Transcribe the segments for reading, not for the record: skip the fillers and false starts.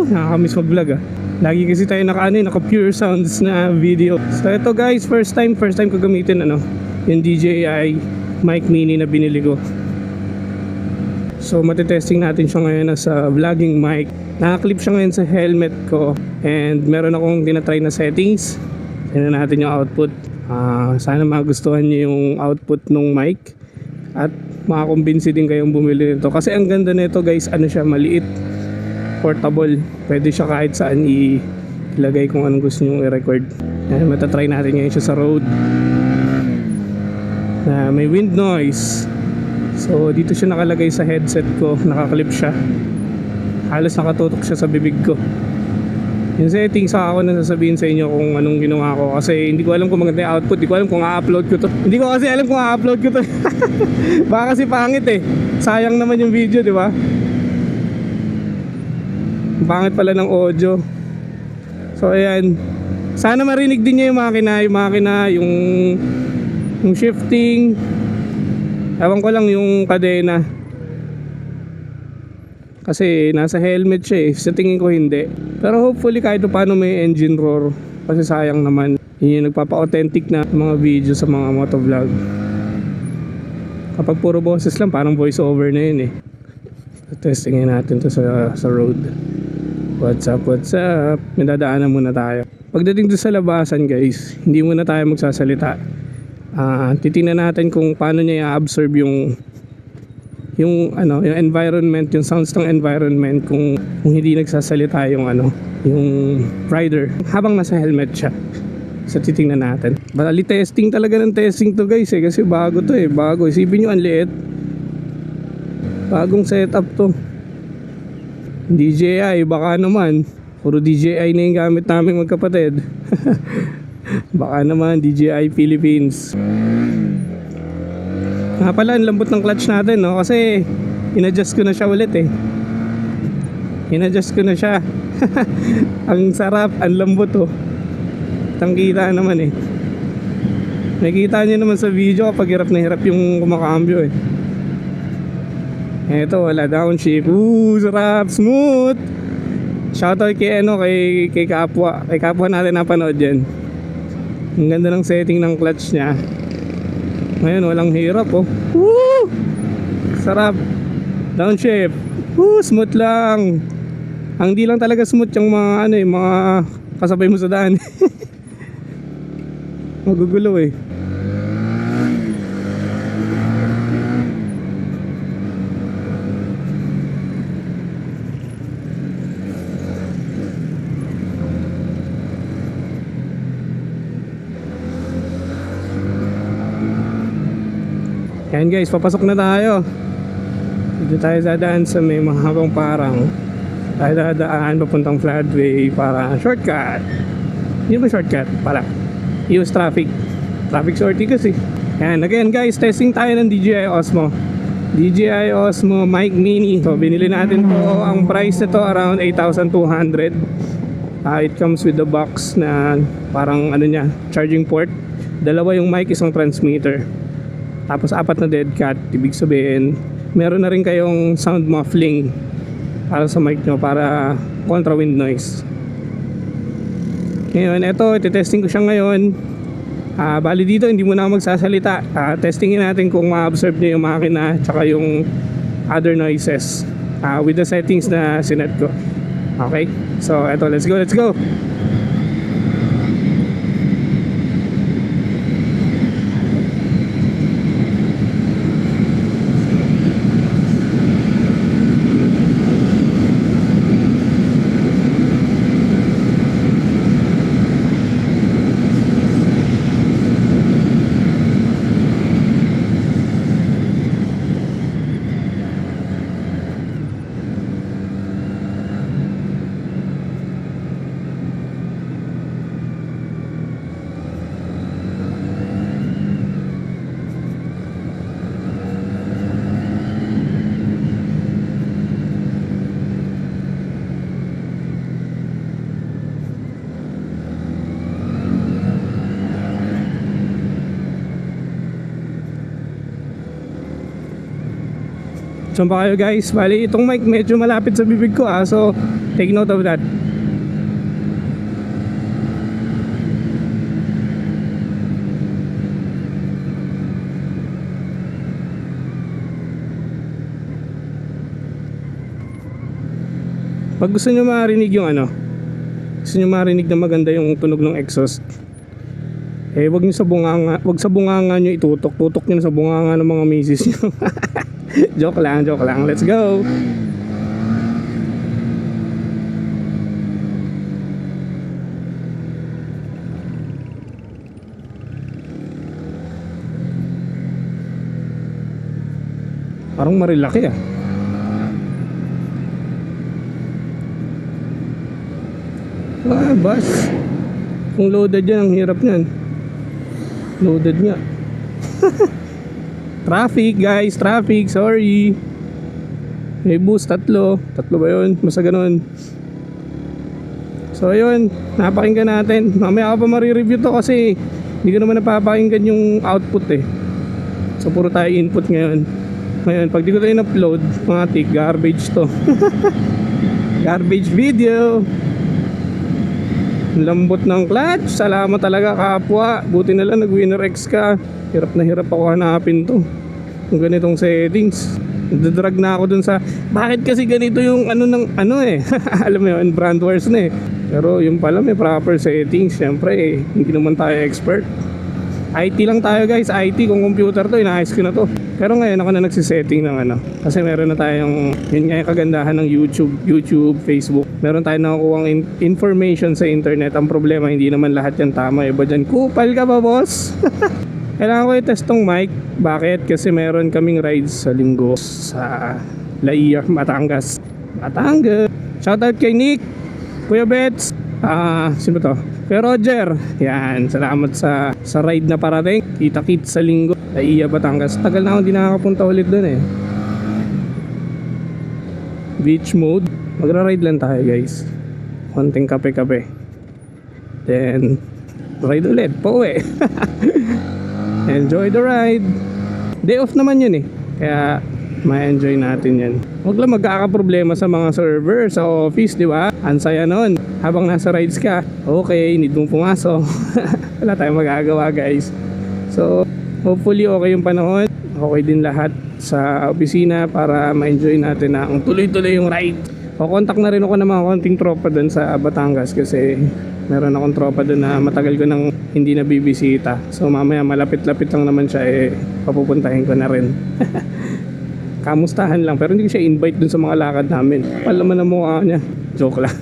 Nakakamiss mag-vlog ah. Lagi kasi tayo naka pure sounds na video. So ito guys, first time ko gamitin yung DJI mic mini na binili ko. So matitesting natin siya ngayon sa vlogging mic. Naka-clip siya ngayon sa helmet ko. And meron akong tinatry na settings. Tingnan natin yung output. Sana magustuhan niyo yung output ng mic. At makakumbinsi din kayong bumili nito. Kasi ang ganda nito guys, siya, maliit, portable. Pwede siya kahit saan ilagay kung anong gusto nyo i-record. Matatry natin ngayon siya sa road na may wind noise. So dito siya nakalagay sa headset ko, nakaklip siya. Halos nakatutok siya sa bibig ko. Yung settings ako na sasabihin sa inyo kung anong ginawa ko. Kasi hindi ko alam kung maganda yung output. Hindi ko alam kung a-upload ko to. Hindi ko kasi alam kung a-upload ko to. Baka kasi pangit eh. Sayang naman yung video, di ba? Pangit pala ng audio. So ayan, sana marinig din niya yung makina, yung shifting. Ewan ko lang yung kadena. Kasi nasa helmet siya eh. Sa tingin ko hindi. Pero hopefully kahit paano may engine roar. Kasi sayang naman. Yun yung nagpapa-authentic na mga video sa mga motovlog. Kapag puro boses lang, parang voice over na yun eh. Testingin natin to sa road. What's up? May dadaanan muna tayo. Pagdating doon sa labasan guys, hindi muna tayo magsasalita. Titingnan natin kung paano niya i-absorb yung environment, yung sounds ng environment kung hindi nagsasalita yung rider habang nasa helmet siya. So titingnan natin. Bali testing talaga ng testing to guys eh, kasi bago to eh, bago. Isipin nyo ang liit. Bagong setup to. DJI, baka naman puro DJI na yung gamit namin magkapatid. Baka naman DJI Philippines. Nga pala, ang lambot ng clutch natin, no? Kasi in-adjust ko na siya ulit eh. In-adjust ko na siya. Ang sarap, ang lambot oh. Tangkita naman eh. Nakikita nyo naman sa video kapag hirap na hirap yung kumakambyo eh. Eto, wala downshift. Sarap, smooth. Shoutout kay Kapwa. Kay Kapwa natin napanood yan. Ang ganda ng setting ng clutch niya. Ngayon walang hirap oh. Woo! Sarap. Downshift. Smooth lang. Ang di lang talaga smooth yung mga mga kasabay mo sa daan. Magugulo eh. Yan guys, papasok na tayo. Dito tayo dadaan sa may mahabang parang. Tayo dadaan papuntang floodway para shortcut. Hindi ba shortcut? Pala use traffic sortie kasi. Yan, again guys, testing tayo ng DJI Osmo mic mini. So binili natin to. Ang price nito around 8,200. It comes with the box na parang charging port. Dalawa yung mic, isang transmitter. Tapos 4 na dead cat. Ibig sabihin meron na rin kayong sound muffling para sa mic nyo, para contra wind noise. Ngayon ititesting ko siya ngayon. Bali dito hindi muna ako magsasalita. Testingin natin kung ma-absorb nyo yung makina tsaka yung other noises with the settings na sinet ko. Okay, so let's go. Saan pa kayo guys? Bali itong mic medyo malapit sa bibig ko so Take note of that. Pag gusto nyo marinig yung ano, gusto nyo marinig na maganda yung tunog ng exhaust, eh wag nyo sa bunganga, wag sa bunganga nyo itutok, tutok nyo na sa bunganga ng mga misis nyo. Joke lang, let's go. Parang marilaki ah. Bus. Kung loaded yan, ang hirap nyan. Loaded nga. Traffic guys, traffic, sorry. May bus, tatlo ba yun? Basta ganun. So ayun, napakinggan natin. Mamaya ako pa marireview to kasi hindi ko naman napapakinggan yung output eh. So puro tayo input ngayon. Ngayon, pag di ko tayo in-upload, mga tik, garbage to. Garbage video. Lambot ng clutch. Salamat talaga kapwa. Buti na lang nag-winner X ka. Hirap na hirap ako hanapin to, yung ganitong settings. Nadadrag na ako dun sa bakit kasi ganito yung ano ng ano eh. Alam mo yun, brand wars na eh. Pero yung pala may proper settings. Siyempre eh, hindi naman tayo expert. IT lang tayo guys, IT. Kung computer to, inaayos ko na to. Pero ngayon ako na nagsisetting ng ano, kasi meron na tayong, yun nga yung kagandahan ng YouTube, Facebook. Meron tayong nakukuhang information sa internet. Ang problema, hindi naman lahat yan tama. Iba dyan, kupal ka ba boss? Kailangan ko i-test tong mic. Bakit? Kasi meron kaming rides sa linggo sa Laia, Batangas. Shoutout kay Nick, Kuya Bets, sino to? Kuya Roger. Yan, salamat sa ride na parating. Kita-kit sa linggo, Laia, Batangas. Tagal na ako hindi nakakapunta ulit dun eh. Beach mode. Magra-ride lang tayo guys. Konting kape-kape. Then ride ulit, pauwi. Enjoy the ride. Day off naman yun eh, kaya ma-enjoy natin yan. Huwag lang magkakaproblema sa mga server sa office, di ba? Ang saya nun. Habang nasa rides ka, okay, need mong pumasok. Wala tayong magagawa guys. So hopefully okay yung panahon. Okay din lahat sa opisina para ma-enjoy natin na ang tuloy-tuloy yung ride. Kukontak na rin ako ng mga konting tropa dun sa Batangas kasi meron akong tropa dun na matagal ko nang hindi na bibisita. So mamaya malapit-lapit lang naman siya, eh papupuntahin ko na rin. Kamustahan lang, pero hindi ko siya invite dun sa mga lakad namin. Palaman ang mukha niya. Joke lang.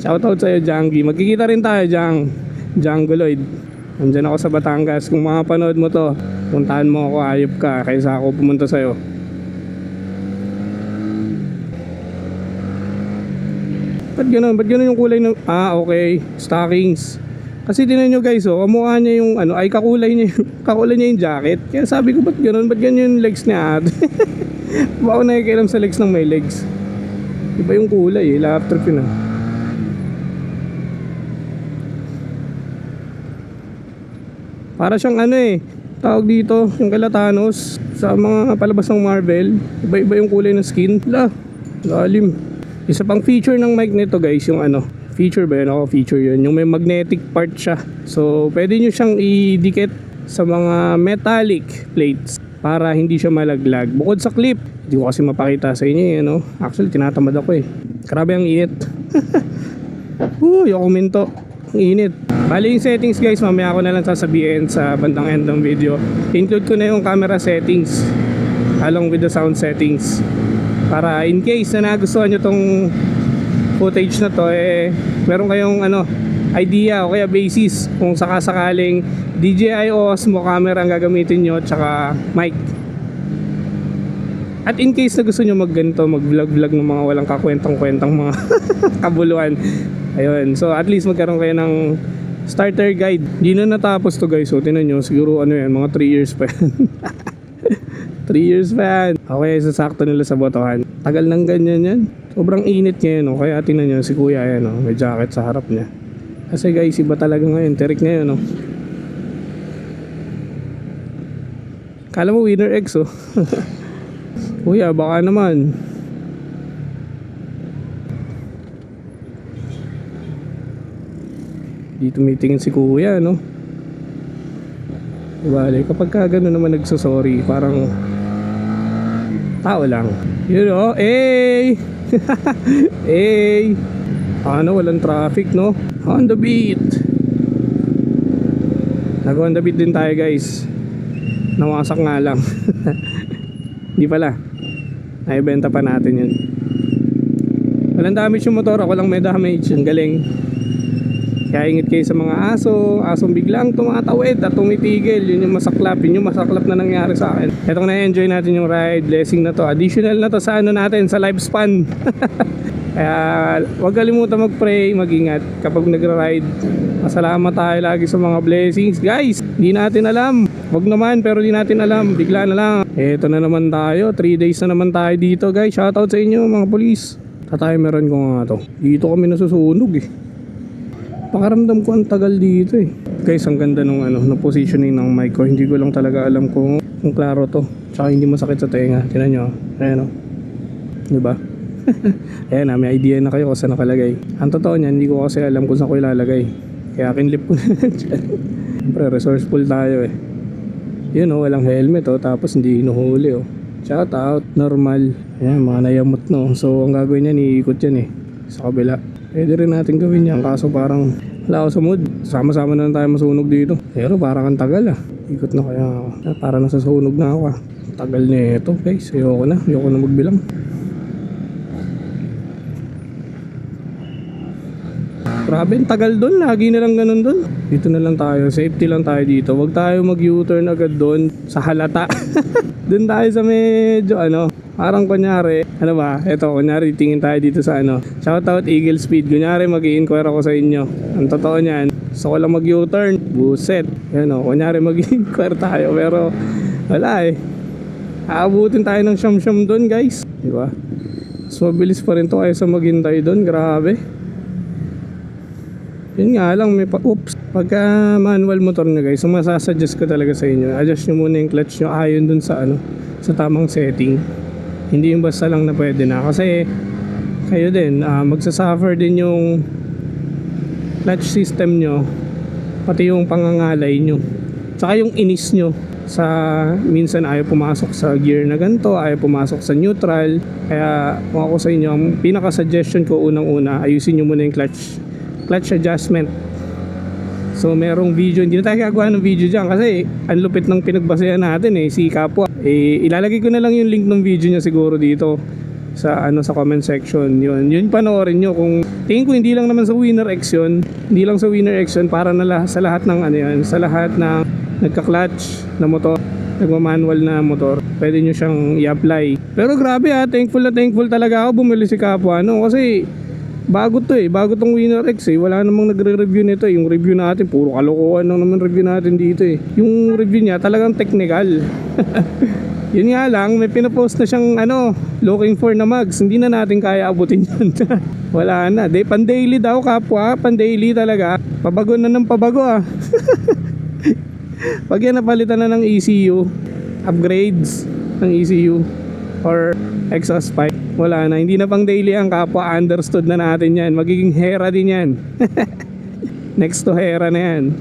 Shoutout sa'yo Jangy. Magkikita rin tayo Janggoloid. Nandyan ako sa Batangas. Kung makapanood mo to, puntahan mo ako, ayop ka kaysa ako pumunta sa'yo. Ba't ganun yung kulay ng okay, stockings. Kasi tinan nyo guys, kamukha niya yung ano, ay kakulay niya yung jacket. Kaya sabi ko, ba't ganun yung legs niya ate? Baka ako nakikialam sa legs ng may legs. Iba yung kulay eh, lap trip yun ah. Para siyang ano eh, tawag dito, yung kala Thanos sa mga palabas ng Marvel. Iba-iba yung kulay ng skin. Lalim. Isa pang feature ng mic nito guys, yung ano, feature ba yun? Ako feature yun, yung may magnetic part siya. So pwede nyo siyang idikit sa mga metallic plates para hindi siya malaglag. Bukod sa clip, hindi ko kasi mapakita sa inyo eh, no? Actually tinatamad ako eh. Grabe ang init. Yung minto, ang init. Bali yung settings guys, mamaya ako na lang sasabihin sa bandang end ng video. Include ko na yung camera settings along with the sound settings, para in case na nagustuhan nyo tong footage na to, eh meron kayong ano, idea o kaya basis kung sakasakaling DJI Osmo camera ang gagamitin nyo tsaka mic. At in case na gusto nyo magganito, mag-vlog ng mga walang kakwentang-kwentang mga kabuluhan, ayun, so at least magkaroon kayo ng starter guide. Di na natapos to guys, so tinan nyo, siguro ano yan, mga 3 years pa yan. 3 years pa yan. Okay, sasakto nila sa botohan. Tagal ng ganyan yan. Sobrang init ngayon, no? Kaya tingnan nyo si kuya yan, no? May jacket sa harap niya. Kasi guys, iba talaga ngayon. Terik ngayon, no? Kala mo winner X, oh. Kuya, baka naman. Di tumitingin si kuya, no? Bale, kapag ka gano'n naman nagsasorry, parang tao lang. You know, eh! Eh! Ano, walang traffic, no? On the beat! Nag-on the beat din tayo, guys. Nawasak nga lang. Di pala. Naibenta pa natin yun. Walang damage yung motor, ako lang may damage. Ang galing. Kaya ingit kayo sa mga asong biglang tumatawid at tumitigil. Yun yung masaklap, na nangyari sa akin. Etong na-enjoy natin yung ride, blessing na to. Additional na to sa ano natin, sa lifespan. Kaya huwag kalimutan mag-pray, mag-ingat kapag nagra-ride. Masalamat tayo lagi sa mga blessings. Guys, di natin alam. Huwag naman, pero di natin alam. Bigla na lang. Eto na naman tayo, 3 days na naman tayo dito, guys. Shoutout sa inyo mga polis. Tatayo-meron ko nga to. Dito kami nasusunog eh. Pakaramdam ko ang tagal dito eh. Guys, ang ganda nung ng positioning ng mic ko. Hindi ko lang talaga alam kung klaro to. Tsaka hindi masakit sa tenga. Tingnan nyo. Ayan o. Diba? Ayan na, may idea na kayo kung saan nakalagay. Ang totoo niyan, hindi ko kasi alam kung saan ko ilalagay. Kaya kinlip ko na dyan. Siyempre, resourceful tayo eh. Yun o, walang helmet o. Tapos hindi hinuhuli o. Shout out, normal. Ayan, mga nayamot no. So, ang gagawin niyan, iikot yan eh. Sa kabila. Pwede rin natin gawin yan, kaso parang wala ako sa mood. Sama-sama na lang tayo masunog dito. Pero parang ang tagal ah. Ikot na kaya ako. Parang nasasunog na ako ah. Tagal na ito guys. Ayoko na magbilang. Grabe, ang tagal doon. Lagi na lang ganun doon. Dito na lang tayo. Safety lang tayo dito. Huwag tayo mag-U-turn agad doon sa halata. Doon tayo sa medyo parang kunyari, eto kunyari tingin tayo dito sa shoutout Eagle Speed, kunyari mag-i-inquire ako sa inyo. Ang totoo niyan, gusto ko lang mag-U-turn, buset. Yan kunyari mag-i-inquire tayo, pero wala eh. Aabutin tayo ng siyam-siyam doon guys, di ba? So mabilis pa rin to kaysa maghintay doon, grabe. Yun nga lang, pagka manual motor nyo guys, so masasuggest ko talaga sa inyo, adjust nyo muna yung clutch nyo ayon dun sa sa tamang setting. Hindi yung basta lang na pwede na, kasi kayo din magsasuffer din yung clutch system nyo, pati yung pangangalay nyo, tsaka yung inis nyo sa minsan ayaw pumasok sa gear na ganito, ayaw pumasok sa neutral. Kaya kung ako sa inyo, ang pinaka suggestion ko unang-una, ayusin nyo muna yung clutch adjustment. So merong video, hindi na tayo gagawa ng video dyan kasi ang lupit ng pinagbasehan natin eh, si Kapwa. Ilalagay ko na lang yung link ng video niya siguro dito sa sa comment section. Yun panoorin nyo. Kung tingin ko hindi lang naman sa Winner X yun, hindi lang sa Winner X yun, para na sa lahat ng sa lahat ng nagka-clutch na motor, nagma-manual na motor, pwede nyo siyang i-apply. Pero grabe thankful talaga ako bumili si Kapwa kasi bago tong Winner X eh. Wala namang nagre-review nito eh. Yung review natin, puro kalokohan lang naman review natin dito eh. Yung review niya talagang technical. Yun nga lang, may pinapost na siyang looking for na mags. Hindi na natin kaya abutin yun. Wala na, pan-daily daw Kapwa. Pan-daily talaga. Pabago na ng pabago ah. Pag yan napalitan na ng ECU, upgrades ng ECU or exhaust pipe, wala na, hindi na pang daily ang Kapwa. Understood na natin yan. Magiging Hera din yan. Next to Hera na yan.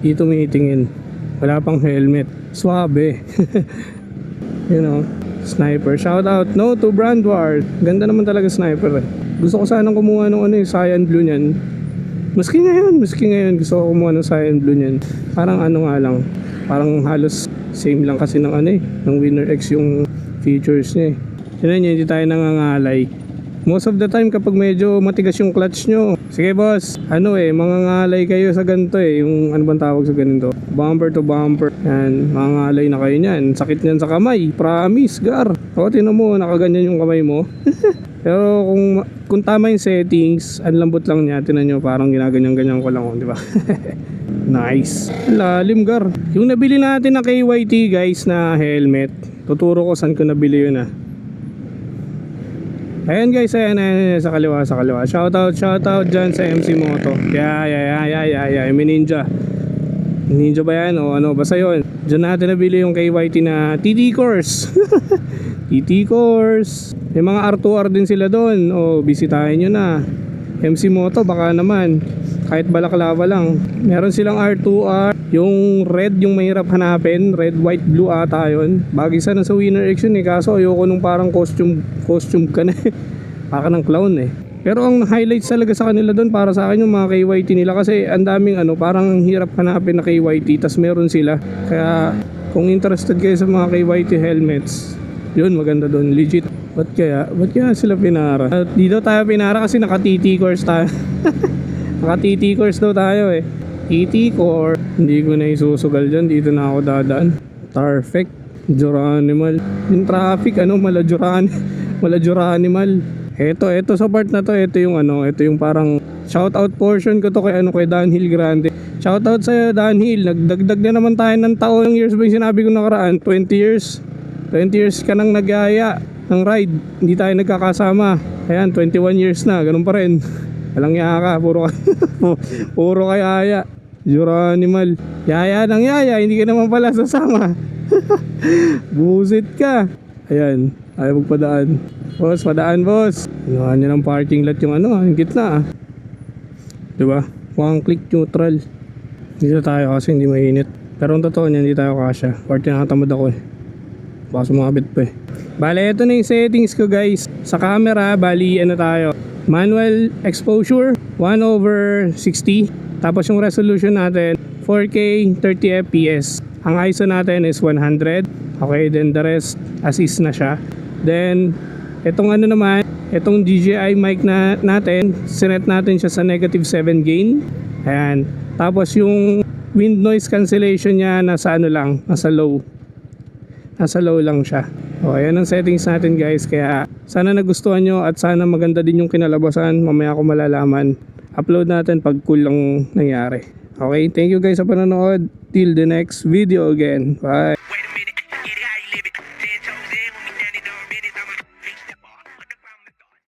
Dito tumitingin, wala pang helmet, swabe. Sniper, shout out to Brand War. Ganda naman talaga sniper eh. Gusto ko sanang kumuha ng cyan blue niyan. Maski ngayon gusto ko kumuha ng cyan blue niyan. Parang nga lang, parang halos same lang kasi ng ng Winner X yung features niya eh. Tignan nyo, hindi tayo nangangalay. Most of the time kapag medyo matigas yung clutch nyo, sige boss, mangangalay kayo sa ganito eh. Yung bang tawag sa ganito? Bumper to bumper. Yan, mangangalay na kayo niyan. Sakit niyan sa kamay, promise, gar. O, tinan mo, nakaganyan yung kamay mo. Pero kung tama yung settings, ang lambot lang niya, tinan nyo, parang ginaganyan-ganyan ko lang, di ba? Nice. Lalim gar. Yung nabili natin na KYT guys na helmet, tuturo ko saan ko nabili yun ah. Ayan guys, ayan, sa kaliwa. Shoutout dyan sa MC Moto. Yeah, may ninja. Ninja ba yan o basta yun. Dyan natin nabili yung KYT na TT course. TT course. May mga R2R din sila doon. Bisitahin nyo na. MC Moto baka naman kahit balaklava lang. Meron silang R2R, yung red yung mahirap hanapin, red, white, blue ata yun. Bagay sana sa Winner X yun kaso ayoko nung parang costume ka na baka ng clown Pero ang highlights talaga sa kanila doon para sa akin yung mga KYT nila kasi ang daming parang hirap hanapin na KYT tas meron sila. Kaya kung interested kayo sa mga KYT helmets, yun maganda doon, legit. Ba't kaya sila pinara? Dito tayo pinara kasi naka TT course tayo. Naka TT course daw tayo TT core. Hindi ko na isusugal dyan, dito na ako dadaan. Perfect. Juranimal. Yung traffic Malajuranimal. Ito sa part na to, ito yung parang shoutout portion ko to kay Danhill Grande. Shoutout sa Danhill, nagdagdag na naman tayo ng taon. Ng years ba yung sinabi ko nakaraan? 20 years ka nang nagaya ng ride, hindi tayo nagkakasama. Ayan, 21 years na, ganun pa rin. Walang yaka, puro kayaya. Juranimal. Yaya ng yaya, hindi ka naman pala sasama. Busit ka. Ayan, ayaw magpadaan. Boss, padaan boss. Ginawa niya ng parking lot yung yung gitna Diba? One click neutral. Dito tayo kasi hindi mainit. Pero ang totoo niya, hindi tayo kasya. Or tinatamad ako baka sumabit pa Bale, ito na yung settings ko guys. Sa camera, bali tayo. Manual exposure 1/60. Tapos yung resolution natin 4K 30 FPS. Ang ISO natin is 100. Okay, then the rest assist na siya. Then itong itong DJI mic natin, sinet natin siya sa -7 gain. Ayan. Tapos yung wind noise cancellation niya nasa nasa low. Nasa low lang siya. O, ayan ang settings natin guys. Kaya sana nagustuhan nyo at sana maganda din yung kinalabasan. Mamaya ko malalaman. Upload natin pag cool lang nangyari. Okay, thank you guys sa panonood. Till the next video again. Bye.